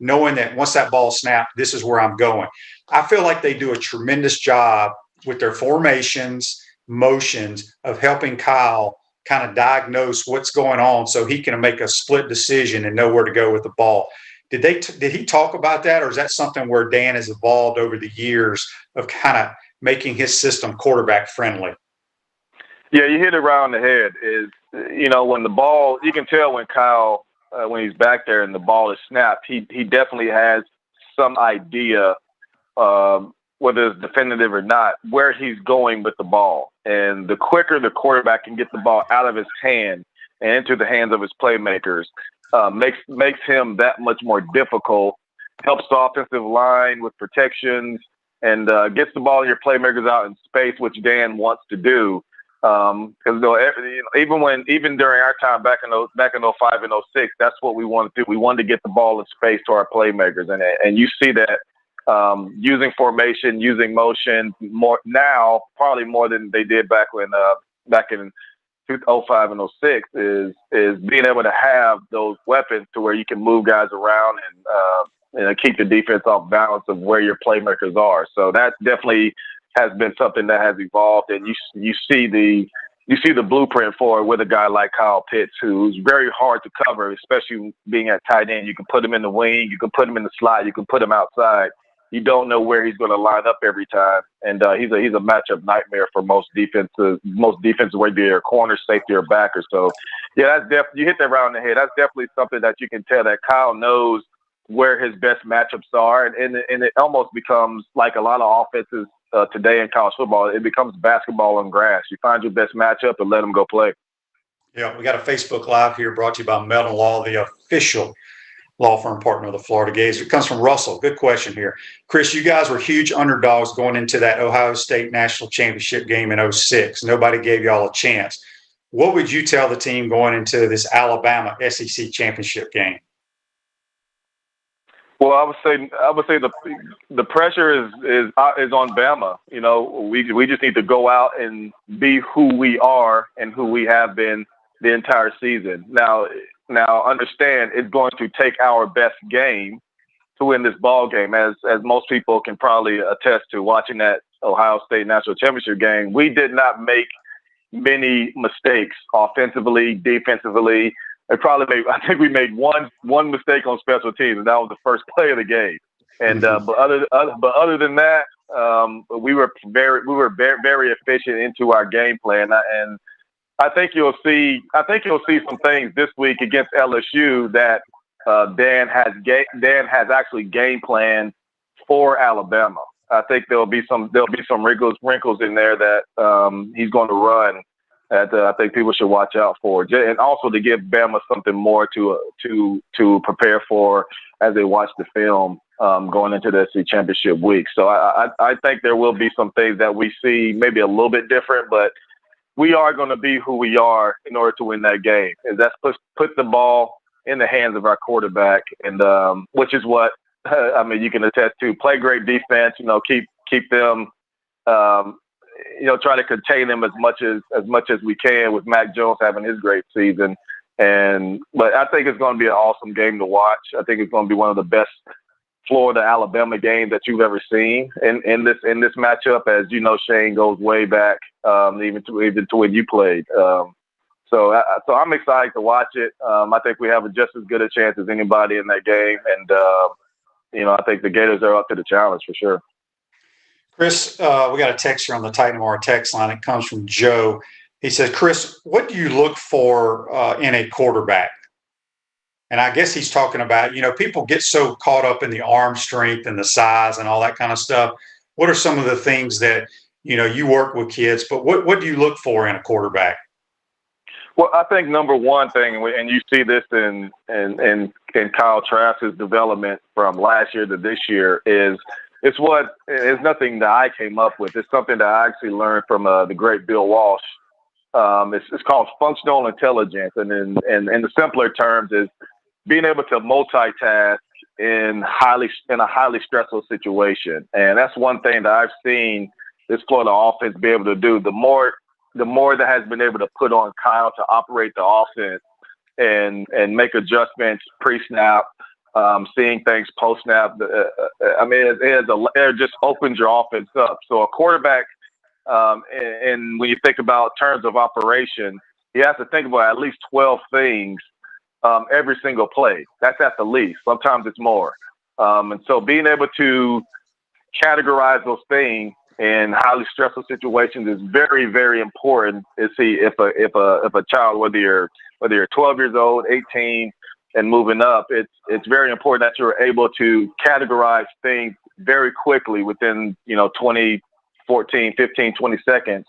S2: knowing that once that ball snapped, this is where I'm going. I feel like they do a tremendous job with their formations, motions of helping Kyle kind of diagnose what's going on so he can make a split decision and know where to go with the ball. Did he talk about that, or is that something where Dan has evolved over the years of kind of making his system quarterback friendly?
S5: Yeah, you hit it right on the head. When the ball, you can tell when Kyle, when he's back there and the ball is snapped, he definitely has some idea, whether it's definitive or not, where he's going with the ball. And the quicker the quarterback can get the ball out of his hand and into the hands of his playmakers, makes him that much more difficult, helps the offensive line with protections, and gets the ball in your playmakers out in space, which Dan wants to do. Because even during our time back in 05 and 06, that's what we wanted to do. We wanted to get the ball in space to our playmakers, and you see that using formation, using motion more now, probably more than they did back in 05 and 06 is being able to have those weapons to where you can move guys around and keep the defense off balance of where your playmakers are. So that definitely has been something that has evolved, and you see the blueprint for it with a guy like Kyle Pitts, who's very hard to cover, especially being at tight end. You can put him in the wing, you can put him in the slot, you can put him outside. You don't know where he's going to line up every time, and he's a matchup nightmare for most defenses, whether they're corner, safety, or backer. So, yeah, that's definitely, you hit that right on the head. That's definitely something that you can tell that Kyle knows where his best matchups are, and it almost becomes like a lot of offenses today in college football. It becomes basketball on grass. You find your best matchup and let them go play.
S2: Yeah, we got a Facebook Live here brought to you by Melton Law, the official law firm partner of the Florida Gators. It comes from Russell. Good question here. Chris, you guys were huge underdogs going into that Ohio State National Championship game in 06. Nobody gave y'all a chance. What would you tell the team going into this Alabama SEC Championship game?
S5: Well, I would say the pressure is on Bama. We just need to go out and be who we are and who we have been the entire season. Now, understand it's going to take our best game to win this ball game, as most people can probably attest to watching that Ohio State National Championship game. We did not make many mistakes offensively, defensively. I think we made one mistake on special teams, and that was the first play of the game. And but other than that, we were very efficient into our game plan, and I think you'll see some things this week against LSU that Dan has actually game planned for Alabama. I think there'll be some wrinkles in there that he's going to run that I think people should watch out for, and also to give Bama something more to prepare for as they watch the film going into the SEC Championship week. So I think there will be some things that we see maybe a little bit different, but we are going to be who we are in order to win that game. And that's put the ball in the hands of our quarterback, and which is what you can attest to. Play great defense. Keep them. Try to contain them as much as we can with Mac Jones having his great season. But I think it's going to be an awesome game to watch. I think it's going to be one of the best Florida Alabama game that you've ever seen in this matchup. As you know, Shane goes way back, even to when you played. So I'm excited to watch it. I think we have just as good a chance as anybody in that game, and I think the Gators are up to the challenge for sure.
S2: Chris, we got a text here on the Titan Wire text line. It comes from Joe. He says, Chris, what do you look for in a quarterback? And I guess he's talking about, people get so caught up in the arm strength and the size and all that kind of stuff. What are some of the things that, you work with kids, but what do you look for in a quarterback?
S5: Well, I think number one thing, and you see this in Kyle Trask's development from last year to this year, it's nothing that I came up with. It's something that I actually learned from the great Bill Walsh. It's called functional intelligence, and in the simpler terms is being able to multitask in a highly stressful situation. And that's one thing that I've seen this Florida offense be able to do. The more that has been able to put on Kyle to operate the offense and make adjustments pre-snap, seeing things post-snap. It just opens your offense up. So a quarterback, and when you think about terms of operation, he has to think about at least 12 things every single play. That's at the least. Sometimes it's more. And so being able to categorize those things in highly stressful situations is very, very important. To see if a child, whether you're 12 years old, 18, and moving up, it's very important that you're able to categorize things very quickly within 20, 14, 15, 20 seconds,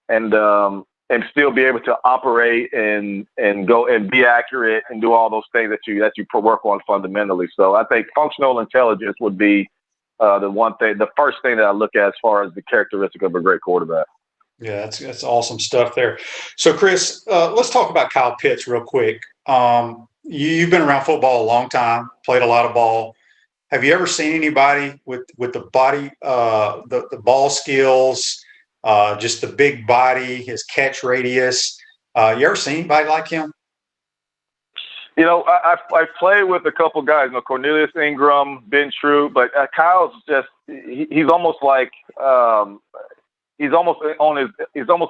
S5: and still be able to operate and go and be accurate and do all those things that you work on fundamentally. So I think functional intelligence would be the first thing that I look at as far as the characteristic of a great quarterback.
S2: Yeah, that's awesome stuff there. So, Chris, let's talk about Kyle Pitts real quick. You've been around football a long time, played a lot of ball. Have you ever seen anybody with the body, the ball skills, just the big body, his catch radius? You ever seen anybody like him?
S5: I've played with a couple guys, Cornelius Ingram, Ben True, but Kyle's just he's almost like he's almost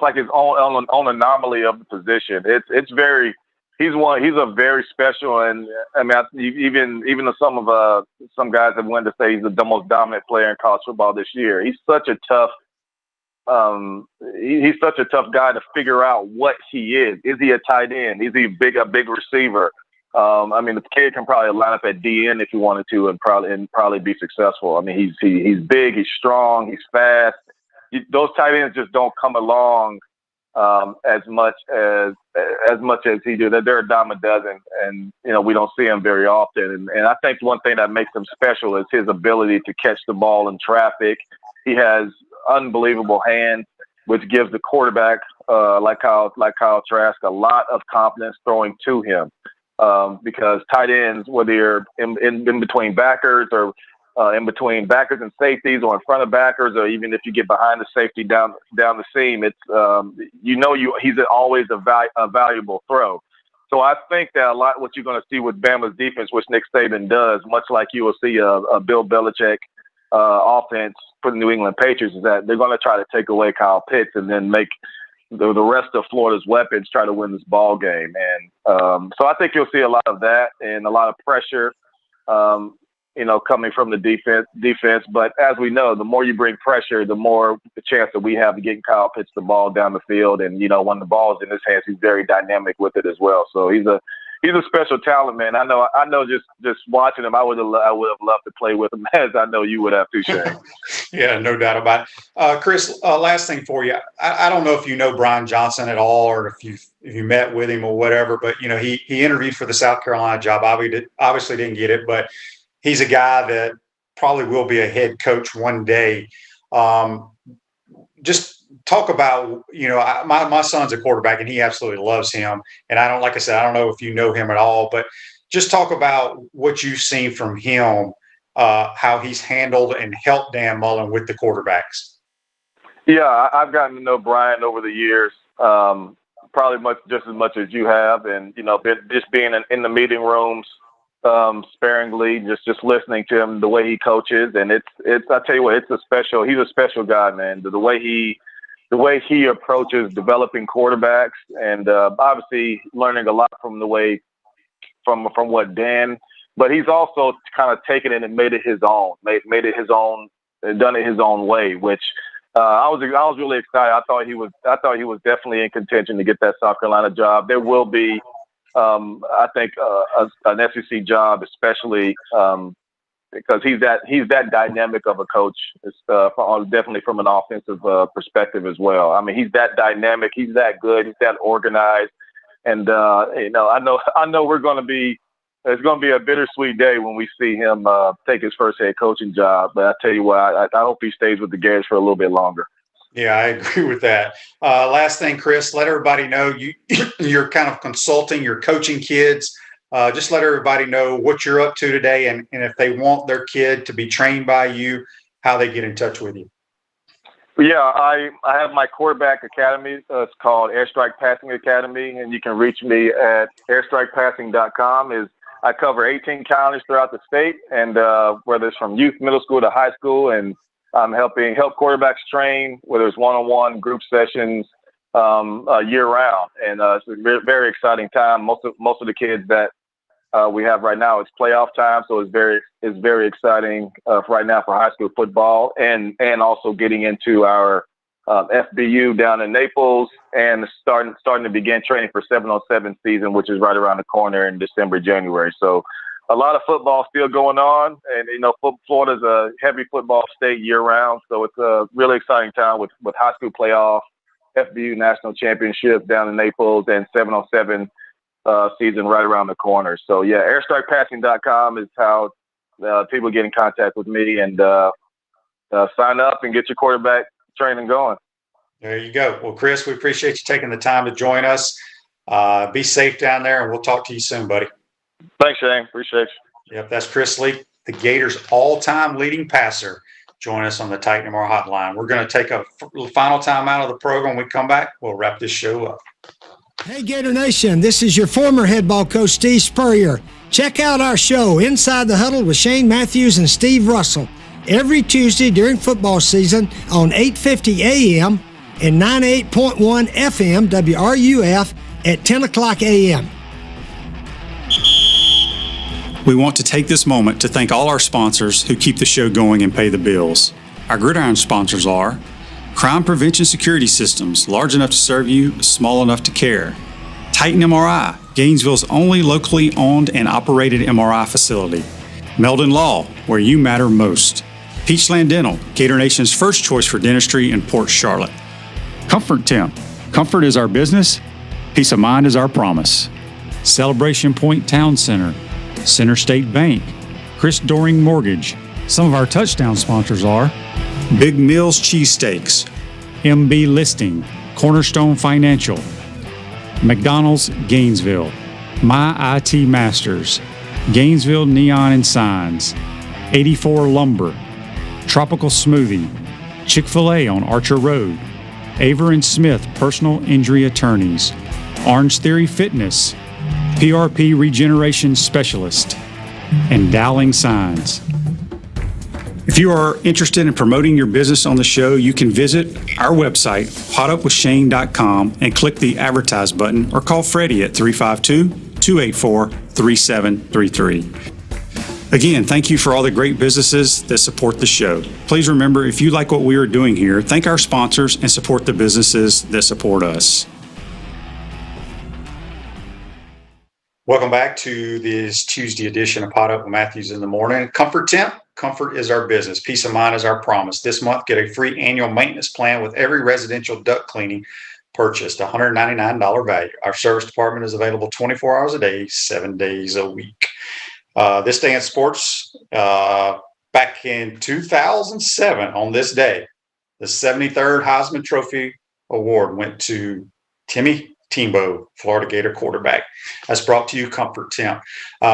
S5: like his own anomaly of the position. He's a very special, and I mean even some guys have wanted to say he's the most dominant player in college football this year. He's such a tough guy to figure out what he is. Is he a tight end? Is he a big receiver? The kid can probably line up at DN if he wanted to, and probably be successful. I mean, he's big, he's strong, he's fast. Those tight ends just don't come along as much as he do. They're a dime a dozen, and we don't see him very often. And I think one thing that makes him special is his ability to catch the ball in traffic. He has unbelievable hands, which gives the quarterback like Kyle Trask a lot of confidence throwing to him. Because tight ends, whether you're in between backers or in between backers and safeties, or in front of backers, or even if you get behind the safety down the seam, it's he's always a valuable throw. So I think that a lot what you're going to see with Bama's defense, which Nick Saban does, much like you will see a Bill Belichick offense for the New England Patriots, is that they're going to try to take away Kyle Pitts and then make the rest of Florida's weapons try to win this ball game. And so I think you'll see a lot of that and a lot of pressure, coming from the defense. But as we know, the more you bring pressure, the more the chance that we have of getting Kyle Pitts the ball down the field. And, when the ball's in his hands, he's very dynamic with it as well. So he's a special talent, man. I know just watching him, I would have loved to play with him, as I know you would have too, Shane.
S2: Yeah, no doubt about it. Chris, last thing for you. I don't know if you know Brian Johnson at all, or if you met with him or whatever, but he interviewed for the South Carolina job. Obviously didn't get it, but he's a guy that probably will be a head coach one day. Just talk about, my son's a quarterback and he absolutely loves him. And I don't know if you know him at all, but just talk about what you've seen from him, how he's handled and helped Dan Mullen with the quarterbacks.
S5: Yeah, I've gotten to know Brian over the years, probably just as much as you have. And, just being in the meeting rooms, sparingly, just listening to him, the way he coaches. And it's I tell you what, he's a special guy, man. The way he approaches developing quarterbacks, and obviously learning a lot from from what Dan, but he's also kind of taken it and made it his own, made it his own, and done it his own way, which I was really excited. I thought he was definitely in contention to get that South Carolina job. There will be, I think, an SEC job, especially because he's that dynamic of a coach. Definitely from an offensive perspective as well. I mean, he's that dynamic. He's that good. He's that organized. And I know it's going to be a bittersweet day when we see him take his first head coaching job. But I tell you what, I hope he stays with the Gators for a little bit longer.
S2: Yeah, I agree with that. Last thing, Chris, let everybody know you're kind of consulting, you're coaching kids. Just let everybody know what you're up to today, and if they want their kid to be trained by you, how they get in touch with you.
S5: Yeah, I have my quarterback academy. It's called Airstrike Passing Academy, and you can reach me at airstrikepassing.com. I cover 18 counties throughout the state, and whether it's from youth, middle school to high school, and I'm help quarterbacks train, whether it's one-on-one, group sessions, year round. And it's a very, very exciting time. Most of the kids that we have right now, it's playoff time, so it's very exciting right now for high school football, and also getting into our FBU down in Naples, and starting to begin training for 7-on-7 season, which is right around the corner in December, January. So a lot of football still going on, and Florida's a heavy football state year round, so it's a really exciting time with high school playoff, FBU national championship down in Naples, and 7-on-7 season right around the corner. So yeah, airstrikepassing.com is how people get in contact with me, and sign up and get your quarterback training going.
S2: There you go. Well, Chris, we appreciate you taking the time to join us. Be safe down there, and we'll talk to you soon, buddy.
S5: Thanks, Shane. Appreciate you.
S2: Yep, that's Chris Leak, the Gators' all-time leading passer. Join us on the Titan MR hotline. We're going to take a final time out of the program. When we come back, we'll wrap this show up.
S6: Hey, Gator Nation, this is your former head ball coach, Steve Spurrier. Check out our show, Inside the Huddle with Shane Matthews and Steve Russell, every Tuesday during football season on 8:50 a.m. and 98.1 FM WRUF at 10 o'clock a.m.
S4: We want to take this moment to thank all our sponsors who keep the show going and pay the bills. Our Gridiron sponsors are Crime Prevention Security Systems, large enough to serve you, small enough to care. Titan MRI, Gainesville's only locally owned and operated MRI facility. Meldon Law, where you matter most. Peachland Dental, Gator Nation's first choice for dentistry in Port Charlotte. Comfort Temp, comfort is our business, peace of mind is our promise. Celebration Point Town Center, Center State Bank, Chris Doring Mortgage. Some of our touchdown sponsors are Big Mills Cheesesteaks, MB Listing, Cornerstone Financial, McDonald's Gainesville, My IT Masters, Gainesville Neon and Signs, 84 Lumber, Tropical Smoothie, Chick-fil-A on Archer Road, Aver and Smith Personal Injury Attorneys, Orange Theory Fitness, PRP Regeneration Specialist, and Dowling Signs. If you are interested in promoting your business on the show, you can visit our website, potupwithshane.com, and click the advertise button, or call Freddie at 352-284-3733. Again, thank you for all the great businesses that support the show. Please remember, if you like what we are doing here, thank our sponsors and support the businesses that support us.
S2: Welcome back to this Tuesday edition of Pot Up with Matthews in the Morning. Comfort Temp, comfort is our business. Peace of mind is our promise. This month, get a free annual maintenance plan with every residential duct cleaning purchased, $199 value. Our service department is available 24 hours a day, 7 days a week. This day in sports, back in 2007, on this day, the 73rd Heisman Trophy Award went to Timmy Tebow, Florida Gator quarterback. That's brought to you, Comfort Temp.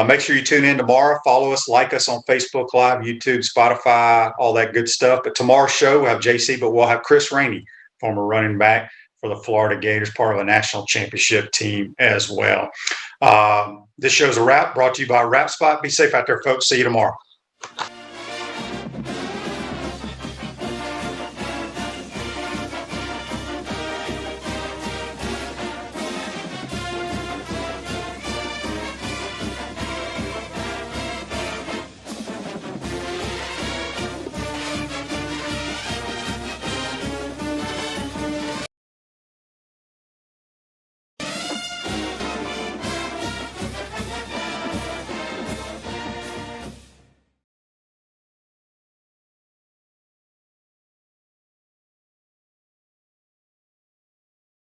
S2: Make sure you tune in tomorrow. Follow us, like us on Facebook Live, YouTube, Spotify, all that good stuff. But tomorrow's show, we'll have JC, but we'll have Chris Rainey, former running back for the Florida Gators, part of a national championship team as well. This show's a wrap, brought to you by Wrap Spot. Be safe out there, folks. See you tomorrow.